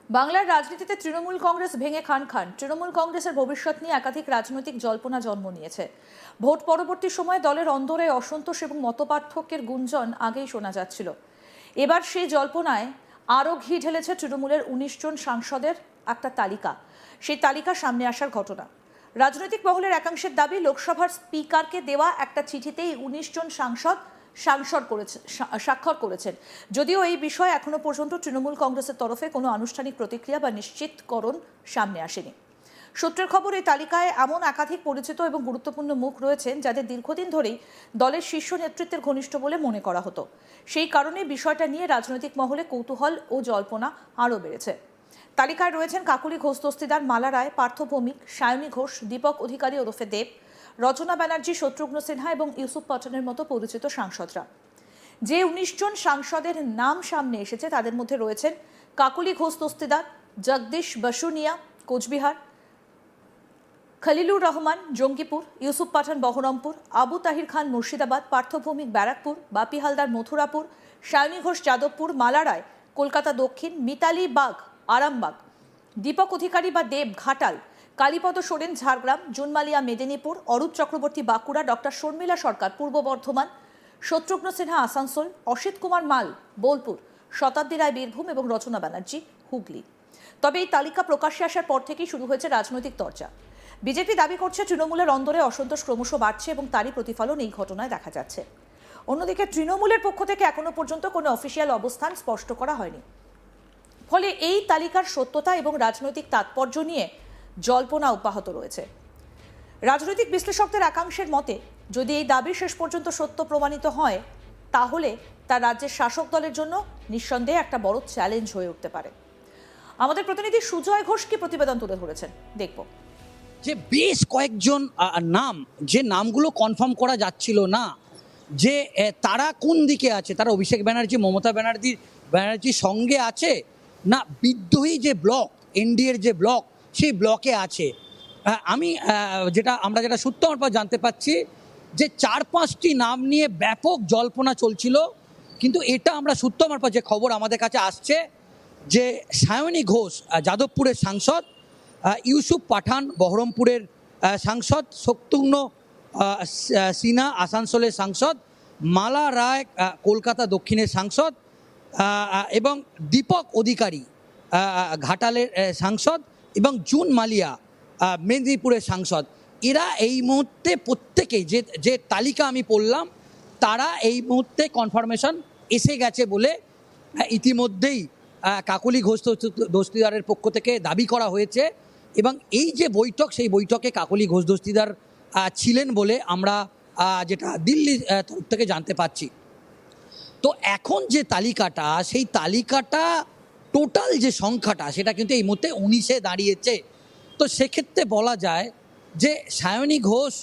বাংলার রাজনীতিতে তৃণমূল কংগ্রেস ভেঙে খান খান। তৃণমূল কংগ্রেসের ভবিষ্যৎ নিয়ে একাধিক রাজনৈতিক জল্পনা জন্ম নিয়েছে। ভোট পরবর্তী সময়ে দলের অন্দরে অসন্তোষ এবং মতপার্থক্যের গুঞ্জন আগেই শোনা যাচ্ছিল। এবার সেই জল্পনায় আরও ঘি ঢেলেছে তৃণমূলের ১৯ জন সাংসদের একটা তালিকা। সেই তালিকা সামনে আসার ঘটনা। রাজনৈতিক মহলের একাংশের দাবি, লোকসভার স্পিকারকে দেওয়া একটা চিঠিতেই ১৯ জন স্বাক্ষর করেছেন। যদিও এই বিষয়ে এখনো পর্যন্ত তৃণমূল কংগ্রেসের তরফে কোনো আনুষ্ঠানিক প্রতিক্রিয়া বা নিশ্চিতকরণ সামনে আসেনি। সূত্রের খবর, এই তালিকায় এমন একাধিক পরিচিত এবং গুরুত্বপূর্ণ মুখ রয়েছেন যাদের দীর্ঘদিন ধরেই দলের শীর্ষ নেতৃত্বের ঘনিষ্ঠ বলে মনে করা হতো। সেই কারণে বিষয়টা নিয়ে রাজনৈতিক মহলে কৌতূহল ও জল্পনা আরও বেড়েছে। তালিকায় রয়েছেন কাকলি ঘোষ দস্তিদার, মালা রায়, পার্থ ভৌমিক, সায়নী ঘোষ, দীপক অধিকারী ওরফে দেব, রচনা ব্যানার্জি, শত্রুঘ্ন সিনহা এবং ইউসুফ পাঠানের মতো পরিচিত সাংসদরা। যে ১৯ জন সাংসদের নাম সামনে এসেছে তাদের মধ্যে রয়েছেন কাকলি ঘোষ দস্তিদার, জগদীশ বসুনিয়া কোচবিহার, খলিলুর রহমান জঙ্গিপুর, ইউসুফ পাঠান বহরমপুর, আবু তাহির খান মুর্শিদাবাদ, পার্থ ভৌমিক ব্যারাকপুর, বাপি হালদার মথুরাপুর, সায়নী ঘোষ যাদবপুর, মালা রায় কলকাতা দক্ষিণ, মিতালি বাগ আরামবাগ, দীপক অধিকারী বা দেব ঘাটাল, কালীপদ সোরেন ঝাড়গ্রাম, জুনমালিয়া মেদিনীপুর, অরূপ চক্রবর্তী বাঁকুড়া, ডক্টর শর্মিলা সরকার পূর্ব বর্ধমান, শত্রুঘ্ন সিনহা আসানসোল, অসিত কুমার মাল বোলপুর, শতাব্দী রায় বীরভূম এবং রচনা ব্যানার্জি হুগলি। তবে এই তালিকা প্রকাশ্যে আসার পর থেকেই শুরু হয়েছে রাজনৈতিক চর্চা। বিজেপি দাবি করছে তৃণমূলের অন্দরে অসন্তোষ ক্রমশ বাড়ছে এবং তারই প্রতিফলন এই ঘটনায় দেখা যাচ্ছে। অন্যদিকে তৃণমূলের পক্ষ থেকে এখনো পর্যন্ত কোনো অফিসিয়াল অবস্থান স্পষ্ট করা হয়নি। ফলে এই তালিকার সত্যতা এবং রাজনৈতিক তাৎপর্য নিয়ে জল্পনা অব্যাহত রয়েছে। রাজনৈতিক বিশ্লেষকদের একাংশের মতে, যদি এই দাবি শেষ পর্যন্ত সত্য প্রমাণিত হয়, তাহলে তা রাজ্যের শাসক দলের জন্য নিঃসন্দেহে একটা বড় চ্যালেঞ্জ হয়ে উঠতে পারে। আমাদের প্রতিনিধি সুজয় ঘোষ কি প্রতিবেদন তুলে ধরেছেন, দেখব। যে বেশ কয়েকজন নাম, যে নামগুলো কনফার্ম করা যাচ্ছিল না যে তারা কোন দিকে আছে, তারা অভিষেক ব্যানার্জি, মমতা ব্যানার্জির সঙ্গে আছে না বিদ্রোহী যে ব্লক, এনডিএর যে ব্লক, সেই ব্লকে আছে। আমরা যেটা সূত্র আমার পর জানতে পাচ্ছি যে ৪-৫টি নাম নিয়ে ব্যাপক জল্পনা চলছিল, কিন্তু এটা আমরা সূত্র আমার পর যে খবর আমাদের কাছে আসছে যে সায়নী ঘোষ যাদবপুরের সাংসদ, ইউসুফ পাঠান বহরমপুরের সাংসদ, শত্রুঘ্ন সিনহা আসানসোলের সাংসদ, মালা রায় কলকাতা দক্ষিণের সাংসদ এবং দীপক অধিকারী ঘাটালের সাংসদ এবং জুন মালিয়া মেদিনীপুরের সাংসদ, এরা এই মুহূর্তে প্রত্যেকেই যে তালিকা আমি পড়লাম, তারা এই মুহূর্তে কনফার্মেশন এসে গেছে বলে ইতিমধ্যেই কাকলি ঘোষ দস্তিদারের পক্ষ থেকে দাবি করা হয়েছে। এবং এই যে বৈঠক, সেই বৈঠকে কাকলি ঘোষ দস্তিদার ছিলেন বলে আমরা যেটা দিল্লি তরফ থেকে জানতে পাচ্ছি। তো এখন যে তালিকাটা, সেই তালিকাটা টোটাল যে সংখ্যাটা, সেটা কিন্তু এই মুহূর্তে 19-এ দাঁড়িয়েছে। তো সেক্ষেত্রে বলা যায় যে সায়নী ঘোষ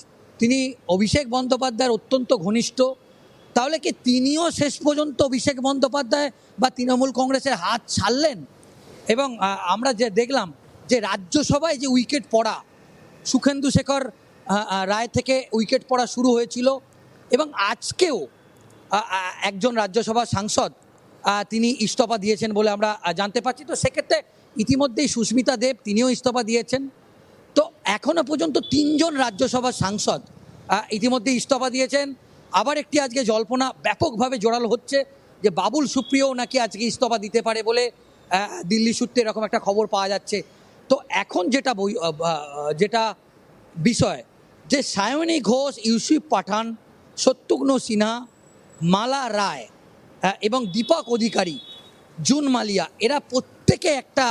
তিনি অভিষেক বন্দ্যোপাধ্যায়ের অত্যন্ত ঘনিষ্ঠ। তাহলে কি তিনিও শেষ পর্যন্ত অভিষেক বন্দ্যোপাধ্যায় বা তৃণমূল কংগ্রেসের হাত ছাড়লেন? এবং আমরা যে দেখলাম যে রাজ্যসভায় যে উইকেট পড়া, সুখেন্দু শেখর রায় থেকে উইকেট পড়া শুরু হয়েছিল এবং আজকেও একজন রাজ্যসভার সাংসদ তিনি ইস্তফা দিয়েছেন বলে আমরা জানতে পারছি। তো সেক্ষেত্রে ইতিমধ্যেই সুস্মিতা দেব তিনিও ইস্তফা দিয়েছেন। তো এখনও পর্যন্ত 3 জন রাজ্যসভার সাংসদ ইতিমধ্যে ইস্তফা দিয়েছেন। আবার একটি আজকে জল্পনা ব্যাপকভাবে জোরালো হচ্ছে যে বাবুল সুপ্রিয় নাকি আজকে ইস্তফা দিতে পারে বলে দিল্লি সূত্রে এরকম একটা খবর পাওয়া যাচ্ছে। তো এখন যেটা বিষয় যে সায়নী ঘোষ, ইউসুফ পাঠান, শত্রুঘ্ন সিনহা, মালা রায় এবং দীপক অধিকারী, জুন মালিয়া, এরা প্রত্যেকে একটা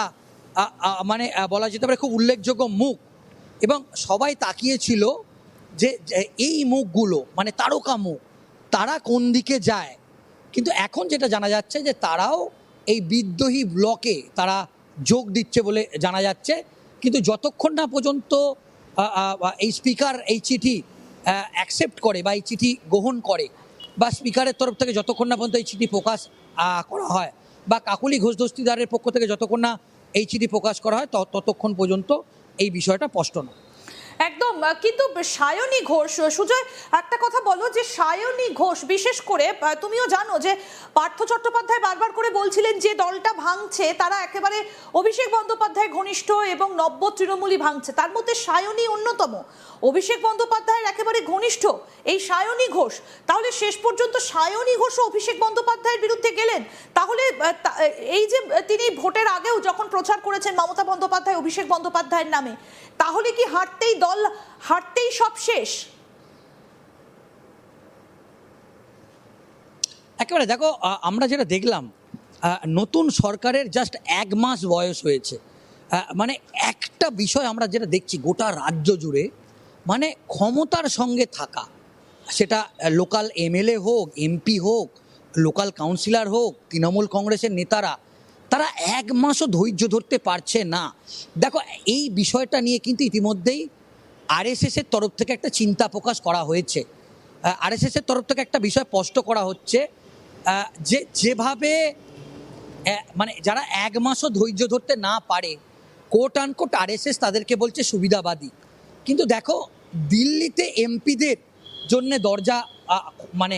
মানে বলা যেতে পারে খুব উল্লেখযোগ্য মুখ। এবং সবাই তাকিয়েছিল যে এই মুখগুলো মানে তারকা মুখ, তারা কোন দিকে যায়। কিন্তু এখন যেটা জানা যাচ্ছে যে তারাও এই বিদ্রোহী ব্লকে তারা যোগ দিচ্ছে বলে জানা যাচ্ছে। কিন্তু যতক্ষণ না পর্যন্ত এই স্পিকার এই চিঠি অ্যাকসেপ্ট করে বা এই চিঠি গ্রহণ করে, বা স্পিকারের তরফ থেকে যতক্ষণ না পর্যন্ত এই চিঠি প্রকাশ করা হয়, বা কাকলি ঘোষ দস্তিদারের পক্ষ থেকে যতক্ষণ না এই চিঠি প্রকাশ করা হয়, ততক্ষণ পর্যন্ত এই বিষয়টা স্পষ্ট নয়। একদম। কিন্তু সায়নী ঘোষ, সুজয় একটা কথা বলো যে সায়নী ঘোষ বিশেষ করে তুমিও জানো যে পার্থ চট্টোপাধ্যায় বারবার করে বলছিলেন যে দলটা ভাঙছে তারা একেবারে অভিষেক বন্দ্যোপাধ্যায় ঘনিষ্ঠ এবং নব্য তৃণমূলী ভাঙছে, তার মধ্যে সায়নী অন্যতম। অভিষেক বন্দ্যোপাধ্যায়ের একেবারে ঘনিষ্ঠ এই সায়নী ঘোষ, তাহলে শেষ পর্যন্ত সায়নী ঘোষ অভিষেক বন্দ্যোপাধ্যায়ের বিরুদ্ধে গেলেন। তাহলে এই যে তিনি ভোটের আগেও যখন প্রচার করেছেন মমতা বন্দ্যোপাধ্যায় অভিষেক বন্দ্যোপাধ্যায়ের নামে, তাহলে কি হারতেই সব শেষ? একেবারে দেখো, আমরা যেটা দেখলাম, নতুন সরকারের জাস্ট 1 মাস বয়স হয়েছে। মানে একটা বিষয় আমরা যেটা দেখছি গোটা রাজ্য জুড়ে, মানে ক্ষমতার সঙ্গে থাকা, সেটা লোকাল এমএলএ হোক, এমপি হোক, লোকাল কাউন্সিলর হোক, তৃণমূল কংগ্রেসের নেতারা, তারা 1 মাসও ধৈর্য ধরতে পারছে না। দেখো, এই বিষয়টা নিয়ে কিন্তু ইতিমধ্যেই আরএসএসের তরফ থেকে একটা চিন্তা প্রকাশ করা হয়েছে। আরএসএসের তরফ থেকে একটা বিষয় স্পষ্ট করা হচ্ছে যে যেভাবে মানে যারা 1 মাসও ধৈর্য ধরতে না পারে, কোট আনকোট আরএসএস তাদেরকে বলছে সুবিধাবাদী। কিন্তু দেখো, দিল্লিতে এমপিদের জন্য দরজা মানে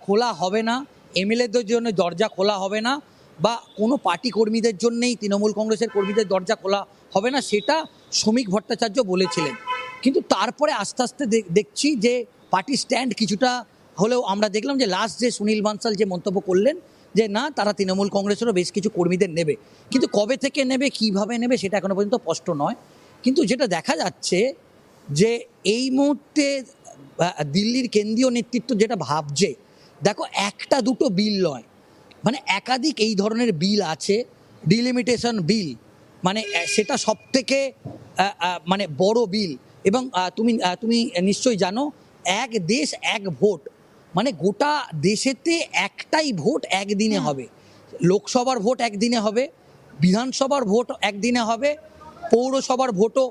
খোলা হবে না, এমএলএদের জন্য দরজা খোলা হবে না, বা কোনো পার্টি কর্মীদের জন্যেই তৃণমূল কংগ্রেসের কর্মীদের দরজা খোলা হবে না, সেটা শ্রমিক ভট্টাচার্য বলেছিলেন। কিন্তু তারপরে আস্তে আস্তে দেখছি যে পার্টি স্ট্যান্ড কিছুটা হলেও আমরা দেখলাম যে লাস্ট যে সুনীল বানসাল যে মন্তব্য করলেন যে না, তারা তৃণমূল কংগ্রেসেরও বেশ কিছু কর্মীদের নেবে, কিন্তু কবে থেকে নেবে, কিভাবে নেবে, সেটা এখনো পর্যন্ত স্পষ্ট নয়। কিন্তু যেটা দেখা যাচ্ছে যে এই মুহূর্তে দিল্লির কেন্দ্রীয় নেতৃত্ব যেটা ভাবছে, দেখো, একটা দুটো বিল নয়, মানে একাধিক এই ধরনের বিল আছে। ডিলিমিটেশন বিল, মানে সেটা সব থেকে মানে বড় বিল। এবং তুমি নিশ্চয়ই জানো, এক দেশ এক ভোট, মানে গোটা দেশেতে একটাই ভোট একদিনে হবে। লোকসভার ভোট একদিনে হবে, বিধানসভার ভোট একদিনে হবে, পৌরসভার ভোটও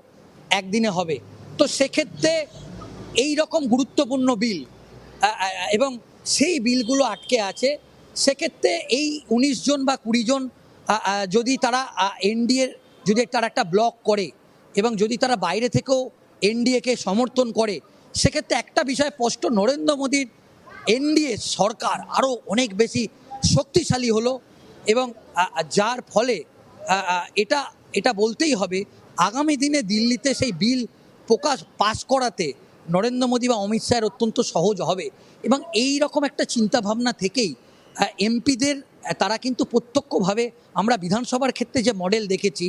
একদিনে হবে। তো সেক্ষেত্রে এই রকম গুরুত্বপূর্ণ বিল এবং সেই বিলগুলো আটকে আছে। সেক্ষেত্রে এই 19 জন বা 20 জন যদি তারা এনডিএর যদি তারা একটা ব্লক করে এবং যদি তারা বাইরে থেকেও এনডিএকে সমর্থন করে, সেক্ষেত্রে একটা বিষয় স্পষ্ট, নরেন্দ্র মোদীর এনডিএ সরকার আরও অনেক বেশি শক্তিশালী হলো। এবং যার ফলে এটা বলতেই হবে, আগামী দিনে দিল্লিতে সেই বিল পাস করাতে নরেন্দ্র মোদী বা অমিত শাহের অত্যন্ত সহজ হবে। এবং এই রকম একটা চিন্তাভাবনা থেকেই এমপিদের তারা কিন্তু প্রত্যক্ষভাবে, আমরা বিধানসভার ক্ষেত্রে যে মডেল দেখেছি,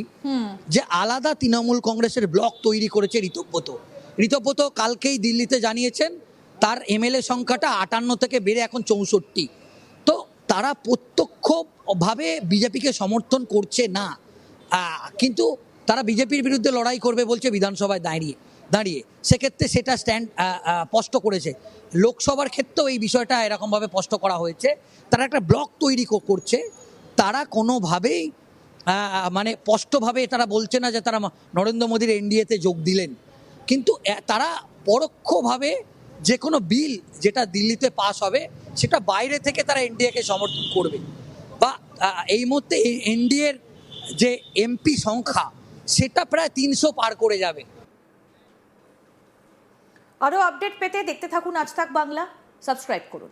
যে আলাদা তৃণমূল কংগ্রেসের ব্লক তৈরি করেছে ঋতব্রত কালকেই দিল্লিতে জানিয়েছেন তার এমএলএ সংখ্যাটা 58 থেকে বেড়ে এখন 64। তো তারা প্রত্যক্ষভাবে বিজেপিকে সমর্থন করছে না, কিন্তু তারা বিজেপির বিরুদ্ধে লড়াই করবে বলছে বিধানসভায় দাঁড়িয়ে। সেক্ষেত্রে সেটা স্ট্যান্ড স্পষ্ট করেছে। লোকসভার ক্ষেত্রেও এই বিষয়টা এরকমভাবে স্পষ্ট করা হয়েছে, তারা একটা ব্লক তৈরি করছে। তারা কোনোভাবেই মানে স্পষ্টভাবে তারা বলছে না যে তারা নরেন্দ্র মোদীর এনডিএতে যোগ দিলেন, কিন্তু তারা পরোক্ষভাবে যে কোনো বিল যেটা দিল্লিতে পাস হবে, সেটা বাইরে থেকে তারা এনডিএকে সমর্থন করবে। বা এই মুহূর্তে এনডিএর যে এমপি সংখ্যা, সেটা প্রায় 300 পার করে যাবে। আরও আপডেট পেতে দেখতে থাকুন আজ তাক বাংলা, সাবস্ক্রাইব করুন।